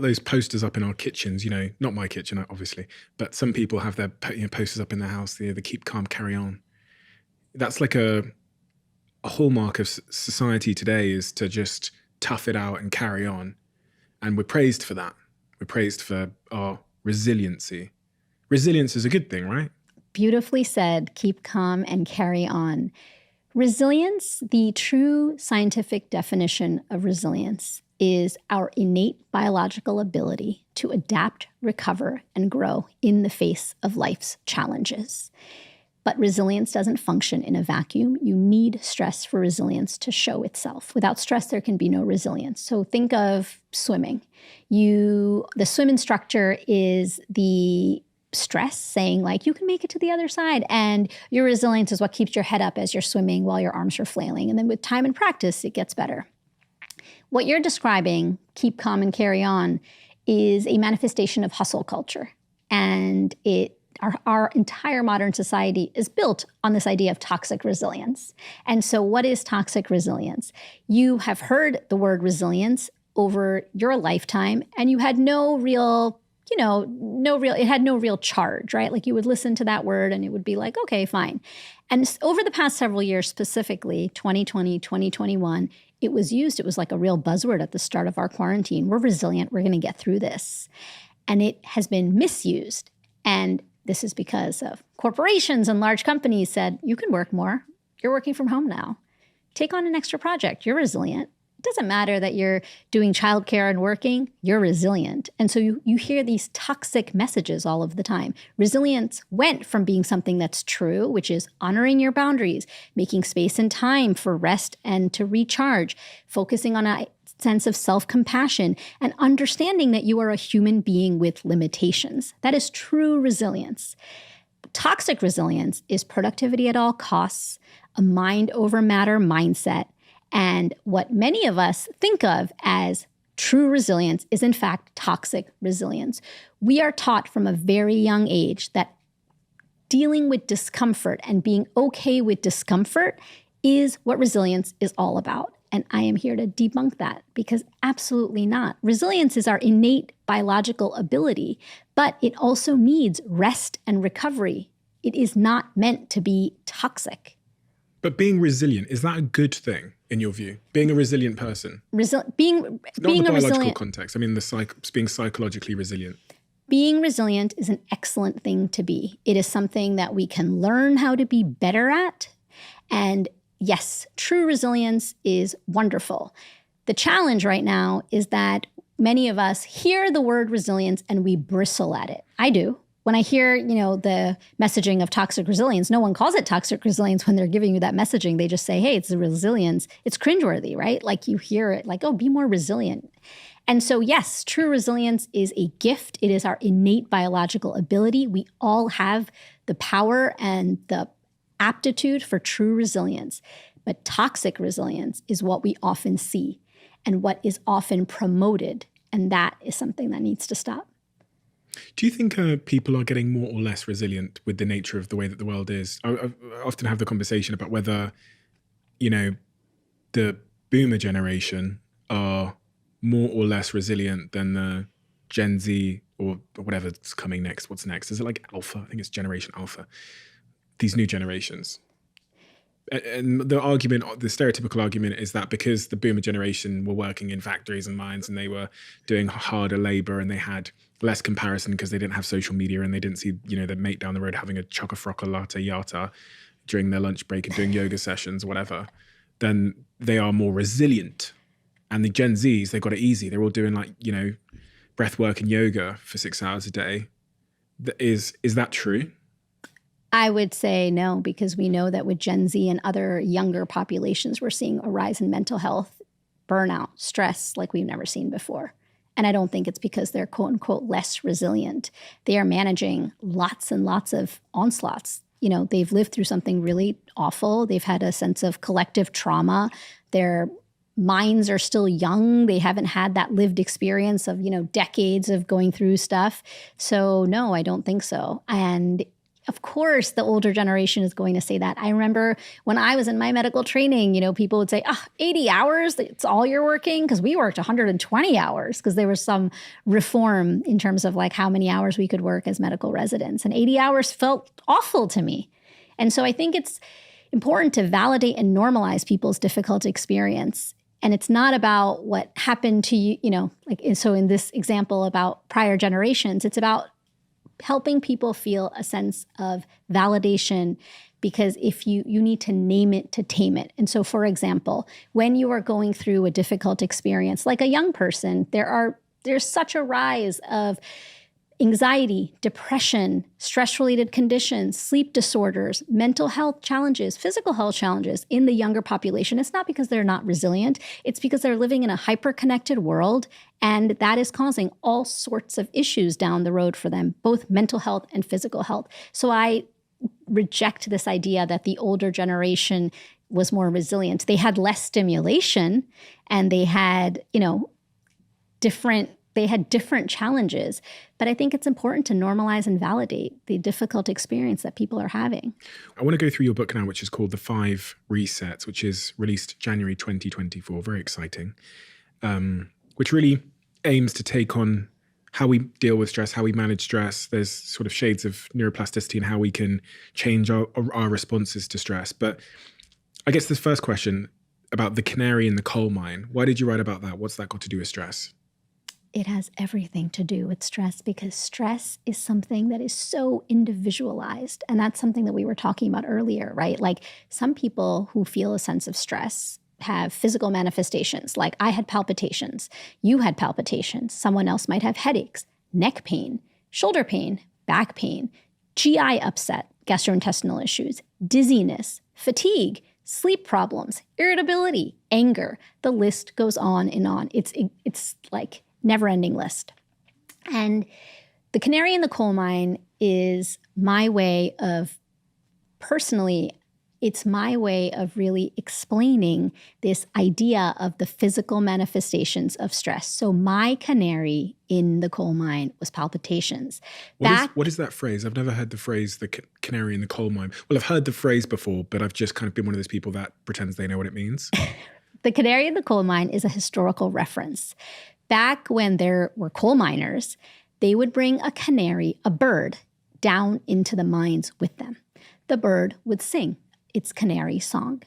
those posters up in our kitchens, not my kitchen, obviously, but some people have their posters up in their house, the keep calm, carry on. That's like a hallmark of society today, is to just tough it out and carry on. And we're praised for that. We're praised for our resiliency. Resilience is a good thing, right? Beautifully said. Keep calm and carry on. Resilience, the true scientific definition of resilience, is our innate biological ability to adapt, recover, and grow in the face of life's challenges. But resilience doesn't function in a vacuum. You need stress for resilience to show itself. Without stress, there can be no resilience. So think of swimming. The swim instructor is the stress saying, like, you can make it to the other side. And your resilience is what keeps your head up as you're swimming while your arms are flailing. And then with time and practice, it gets better. What you're describing, keep calm and carry on, is a manifestation of hustle culture. And our entire modern society is built on this idea of toxic resilience. And so what is toxic resilience? You have heard the word resilience over your lifetime, and you had it had no real charge, right? Like, you would listen to that word and it would be like, okay, fine. And over the past several years, specifically 2020, 2021, it was like a real buzzword at the start of our quarantine. We're resilient. We're going to get through this. And it has been misused. And this is because of corporations and large companies said, you can work more. You're working from home now. Take on an extra project. You're resilient. It doesn't matter that you're doing childcare and working. You're resilient. And so you hear these toxic messages all of the time. Resilience went from being something that's true, which is honoring your boundaries, making space and time for rest and to recharge, focusing on a sense of self-compassion, and understanding that you are a human being with limitations. That is true resilience. Toxic resilience is productivity at all costs, a mind over matter mindset. And what many of us think of as true resilience is, in fact, toxic resilience. We are taught from a very young age that dealing with discomfort and being okay with discomfort is what resilience is all about. And I am here to debunk that, because absolutely not. Resilience is our innate biological ability, but it also needs rest and recovery. It is not meant to be toxic. But being resilient, is that a good thing in your view? Being a resilient person? Being Not in the a biological resilient context. I mean, being psychologically resilient. Being resilient is an excellent thing to be. It is something that we can learn how to be better at. And yes, true resilience is wonderful. The challenge right now is that many of us hear the word resilience and we bristle at it. I do. When I hear, the messaging of toxic resilience, no one calls it toxic resilience when they're giving you that messaging. They just say, hey, it's resilience. It's cringeworthy, right? Like, you hear it like, oh, be more resilient. And so, yes, true resilience is a gift. It is our innate biological ability. We all have the power and the aptitude for true resilience. But toxic resilience is what we often see and what is often promoted. And that is something that needs to stop. Do you think people are getting more or less resilient with the nature of the way that the world is? I often have the conversation about whether, the boomer generation are more or less resilient than the Gen Z or whatever's coming next. What's next? Is it like Alpha? I think it's Generation Alpha. These new generations. And the stereotypical argument is that because the boomer generation were working in factories and mines and they were doing harder labor and they had less comparison because they didn't have social media and they didn't see, their mate down the road having a choco-froco latte yata during their lunch break and doing yoga sessions, whatever, then they are more resilient. And the Gen Zs, they've got it easy. They're all doing breath work and yoga for 6 hours a day. Is that true? I would say no, because we know that with Gen Z and other younger populations, we're seeing a rise in mental health, burnout, stress like we've never seen before. And I don't think it's because they're quote unquote less resilient. They are managing lots and lots of onslaughts. They've lived through something really awful. They've had a sense of collective trauma. Their minds are still young. They haven't had that lived experience of, decades of going through stuff. So no, I don't think so. And of course, the older generation is going to say that. I remember when I was in my medical training, people would say, 80 hours, it's all you're working? Because we worked 120 hours because there was some reform in terms of like how many hours we could work as medical residents. And 80 hours felt awful to me. And so I think it's important to validate and normalize people's difficult experience. And it's not about what happened to you, so in this example about prior generations, it's about helping people feel a sense of validation, because if you need to name it to tame it. And so, for example, when you are going through a difficult experience, like a young person, there's such a rise of anxiety, depression, stress-related conditions, sleep disorders, mental health challenges, physical health challenges in the younger population. It's not because they're not resilient. It's because they're living in a hyper-connected world, and that is causing all sorts of issues down the road for them, both mental health and physical health. So I reject this idea that the older generation was more resilient. They had less stimulation, and they had, different challenges. But I think it's important to normalize and validate the difficult experience that people are having. I want to go through your book now, which is called The 5 Resets, which is released January 2024. Very exciting. Which really aims to take on how we deal with stress, how we manage stress. There's sort of shades of neuroplasticity and how we can change our responses to stress. But I guess this first question about the canary in the coal mine, why did you write about that? What's that got to do with stress? It has everything to do with stress, because stress is something that is so individualized. And that's something that we were talking about earlier, right? Like some people who feel a sense of stress have physical manifestations. Like I had palpitations, you had palpitations, someone else might have headaches, neck pain, shoulder pain, back pain, GI upset, gastrointestinal issues, dizziness, fatigue, sleep problems, irritability, anger. The list goes on and on. It's like never-ending list. And the canary in the coal mine is my way of, personally, it's my way of really explaining this idea of the physical manifestations of stress. So my canary in the coal mine was palpitations. What is that phrase? I've never heard the phrase, the canary in the coal mine. Well, I've heard the phrase before, but I've just kind of been one of those people that pretends they know what it means. The canary in the coal mine is a historical reference. Back when there were coal miners, they would bring a canary, a bird, down into the mines with them. The bird would sing its canary song.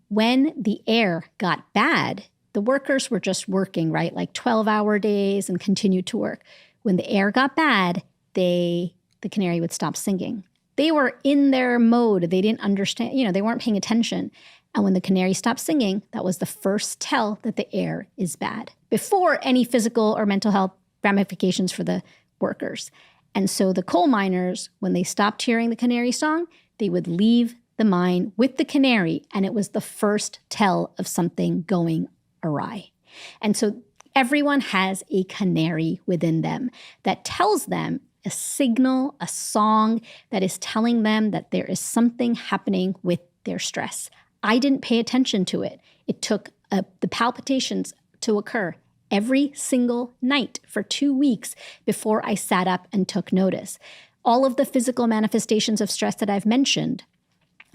When the air got bad, the workers were just working, right? Like 12-hour days and continued to work. When the air got bad, the canary would stop singing. They were in their mode. They didn't understand, they weren't paying attention. And when the canary stopped singing, that was the first tell that the air is bad, before any physical or mental health ramifications for the workers. And so the coal miners, when they stopped hearing the canary song, they would leave the mine with the canary, and it was the first tell of something going awry. And so everyone has a canary within them that tells them a signal, a song that is telling them that there is something happening with their stress. I didn't pay attention to it. It took the palpitations to occur every single night for 2 weeks before I sat up and took notice. All of the physical manifestations of stress that I've mentioned,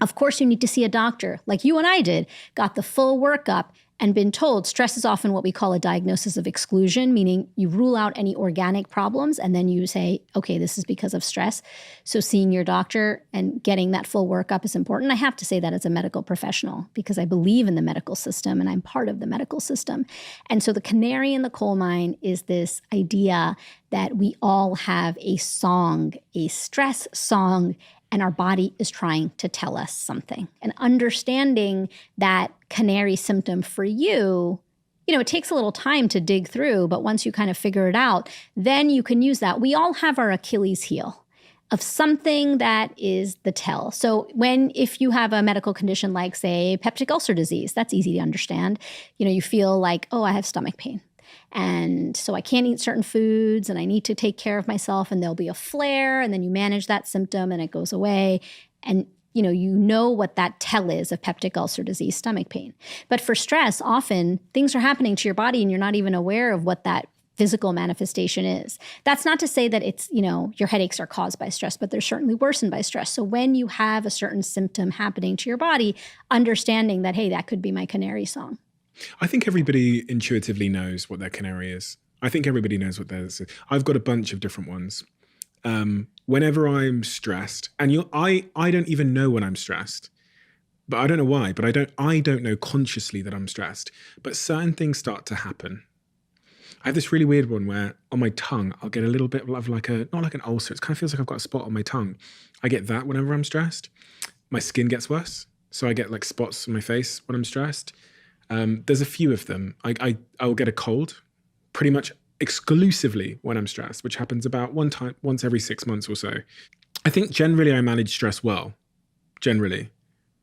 of course you need to see a doctor, like you and I did, got the full workup and been told stress is often what we call a diagnosis of exclusion, meaning you rule out any organic problems and then you say, okay, this is because of stress. So seeing your doctor and getting that full workup is important. I have to say that as a medical professional because I believe in the medical system and I'm part of the medical system. And so the canary in the coal mine is this idea that we all have a song, a stress song, and our body is trying to tell us something. And understanding that canary symptom for you, it takes a little time to dig through, but once you kind of figure it out, then you can use that. We all have our Achilles heel of something that is the tell. So if you have a medical condition like, say, peptic ulcer disease, that's easy to understand. You feel like, oh, I have stomach pain. And so I can't eat certain foods and I need to take care of myself and there'll be a flare and then you manage that symptom and it goes away. And you know what that tell is of peptic ulcer disease, stomach pain. But for stress, often things are happening to your body and you're not even aware of what that physical manifestation is. That's not to say that it's, your headaches are caused by stress, but they're certainly worsened by stress. So when you have a certain symptom happening to your body, understanding that, hey, that could be my canary song. I think everybody intuitively knows what their canary is. I think everybody knows what theirs is. I've got a bunch of different ones. Whenever I'm stressed, and I don't even know when I'm stressed, but I don't know why, but I don't know consciously that I'm stressed, but certain things start to happen. I have this really weird one where on my tongue, I'll get a little bit of not like an ulcer. It kind of feels like I've got a spot on my tongue. I get that whenever I'm stressed. My skin gets worse. So I get like spots on my face when I'm stressed. There's a few of them. I'll get a cold pretty much exclusively when I'm stressed, which happens about once every 6 months or so. I think generally I manage stress well, generally,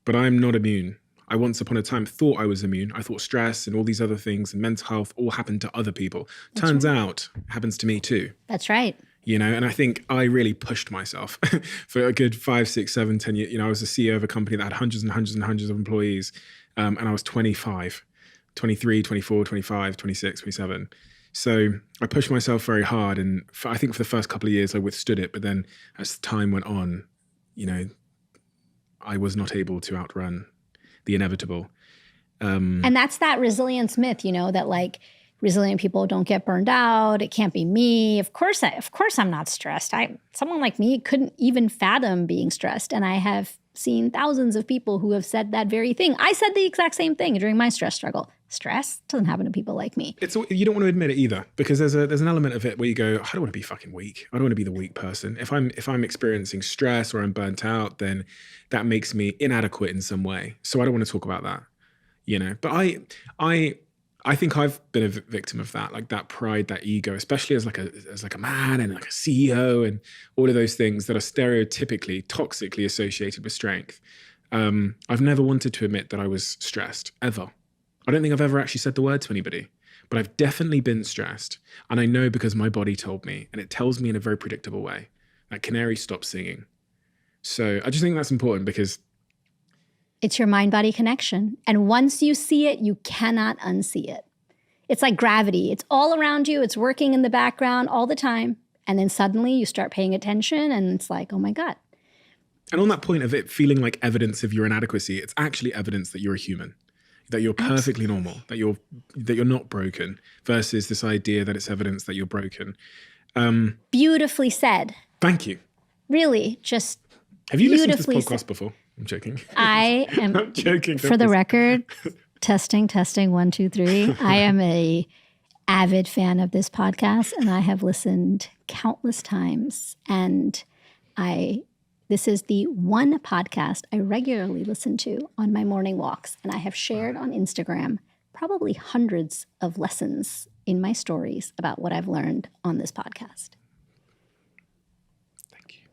but I'm not immune. I once upon a time thought I was immune. I thought stress and all these other things and mental health all happened to other people. Turns out it happens to me too. That's right. And I think I really pushed myself for a good 5, 6, 7, 10 years. I was a CEO of a company that had hundreds and hundreds and hundreds of employees. And I was 25, 23, 24, 25, 26, 27. So I pushed myself very hard. And I think for the first couple of years, I withstood it. But then as time went on, I was not able to outrun the inevitable. And that's that resilience myth, that like resilient people don't get burned out. It can't be me. Of course I'm not stressed. Someone like me couldn't even fathom being stressed. And I have seen thousands of people who have said that very thing. I said the exact same thing during my stress struggle. Stress doesn't happen to people like me. You don't want to admit it either, because there's an element of it where you go, I don't want to be fucking weak. I don't want to be the weak person. If I'm experiencing stress or I'm burnt out, then that makes me inadequate in some way. So I don't want to talk about that, But I think I've been a victim of that, like that pride, that ego, especially as like a man and like a CEO and all of those things that are stereotypically, toxically associated with strength. I've never wanted to admit that I was stressed, ever. I don't think I've ever actually said the word to anybody, but I've definitely been stressed. And I know because my body told me, and it tells me in a very predictable way, that Canary stopped singing. So I just think that's important because it's your mind-body connection. And once you see it, you cannot unsee it. It's like gravity. It's all around you. It's working in the background all the time. And then suddenly you start paying attention and it's like, oh my God. And on that point of it feeling like evidence of your inadequacy, it's actually evidence that you're a human, that you're perfectly normal, that you're not broken, versus this idea that it's evidence that you're broken. Beautifully said. Thank you. Really, just have you listened to this podcast before? I'm joking. I am I'm joking. For the record, testing, 1, 2, 3. I am a avid fan of this podcast, and I have listened countless times. And this is the one podcast I regularly listen to on my morning walks, and I have shared on Instagram probably hundreds of lessons in my stories about what I've learned on this podcast. Thank you.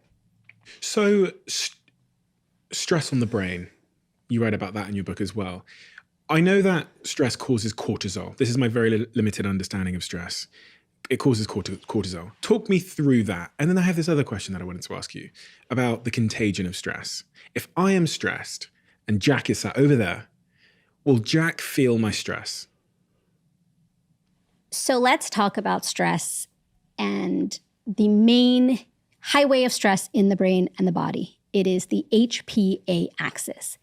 So, stress on the brain. You write about that in your book as well. I know that stress causes cortisol. This is my very limited understanding of stress. It causes cortisol. Talk me through that. And then I have this other question that I wanted to ask you about the contagion of stress. If I am stressed and Jack is sat over there, will Jack feel my stress? So let's talk about stress and the main highway of stress in the brain and the body. It is the HPA axis.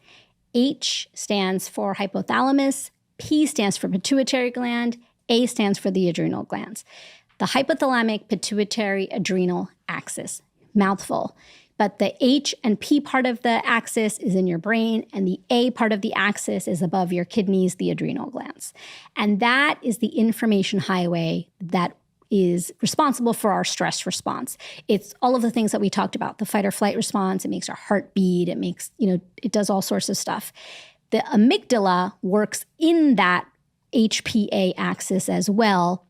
H stands for hypothalamus, P stands for pituitary gland, A stands for the adrenal glands. The hypothalamic pituitary adrenal axis, mouthful. But the H and P part of the axis is in your brain, and the A part of the axis is above your kidneys, the adrenal glands. And that is the information highway that is responsible for our stress response. It's all of the things that we talked about, the fight or flight response. It makes our heart beat. It makes, it does all sorts of stuff. The amygdala works in that HPA axis as well,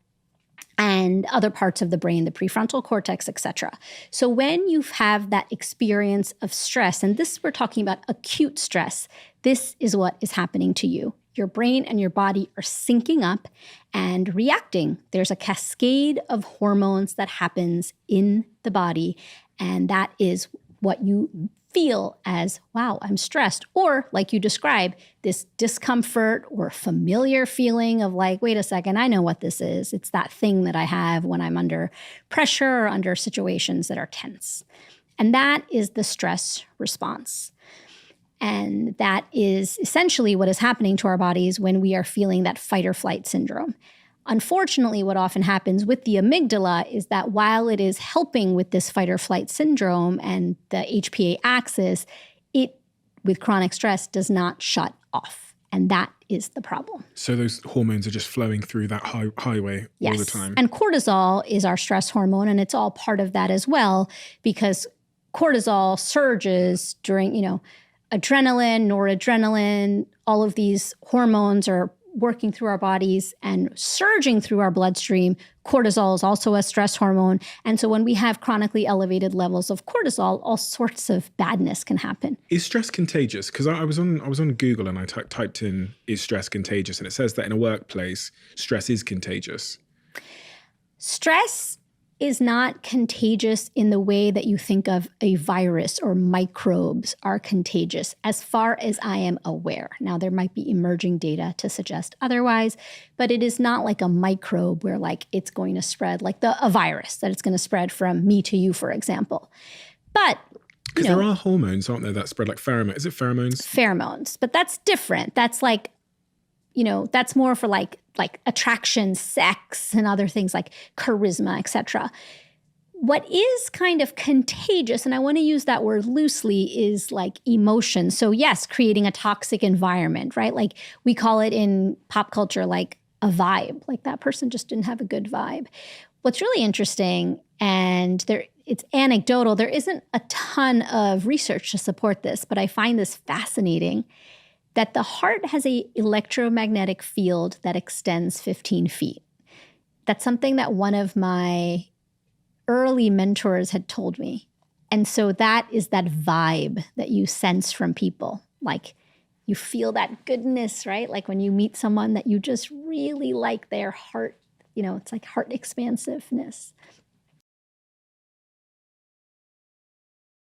and other parts of the brain, the prefrontal cortex, etc. So when you have that experience of stress, and this we're talking about acute stress, this is what is happening to you. Your brain and your body are syncing up and reacting. There's a cascade of hormones that happens in the body, and that is what you feel as, wow, I'm stressed. Or like you describe, this discomfort or familiar feeling of like, wait a second, I know what this is. It's that thing that I have when I'm under pressure or under situations that are tense. And that is the stress response. And that is essentially what is happening to our bodies when we are feeling that fight or flight syndrome. Unfortunately, what often happens with the amygdala is that while it is helping with this fight or flight syndrome and the HPA axis, it, with chronic stress, does not shut off. And that is the problem. So those hormones are just flowing through that highway all the time. And cortisol is our stress hormone, and it's all part of that as well, because cortisol surges during, adrenaline, noradrenaline, all of these hormones are working through our bodies and surging through our bloodstream. Cortisol is also a stress hormone. And so when we have chronically elevated levels of cortisol, all sorts of badness can happen. Is stress contagious? Because I was on Google and I typed in, is stress contagious? And it says that in a workplace, stress is contagious. Stress is not contagious in the way that you think of a virus or microbes are contagious, as far as I am aware. Now, there might be emerging data to suggest otherwise, but it is not like a microbe where like it's going to spread like a virus, that it's going to spread from me to you, for example. But because there are hormones, aren't there, that spread like pheromones? Is it pheromones? Pheromones, but that's different. That's like, that's more for like attraction, sex, and other things like charisma, etc. What is kind of contagious, and I want to use that word loosely, is like emotion. So yes, creating a toxic environment, right? Like we call it in pop culture like a vibe, like that person just didn't have a good vibe. What's really interesting, and it's anecdotal, there isn't a ton of research to support this, but I find this fascinating, that the heart has an electromagnetic field that extends 15 feet. That's something that one of my early mentors had told me. And so that is that vibe that you sense from people. Like you feel that goodness, right? Like when you meet someone that you just really like their heart, it's like heart expansiveness.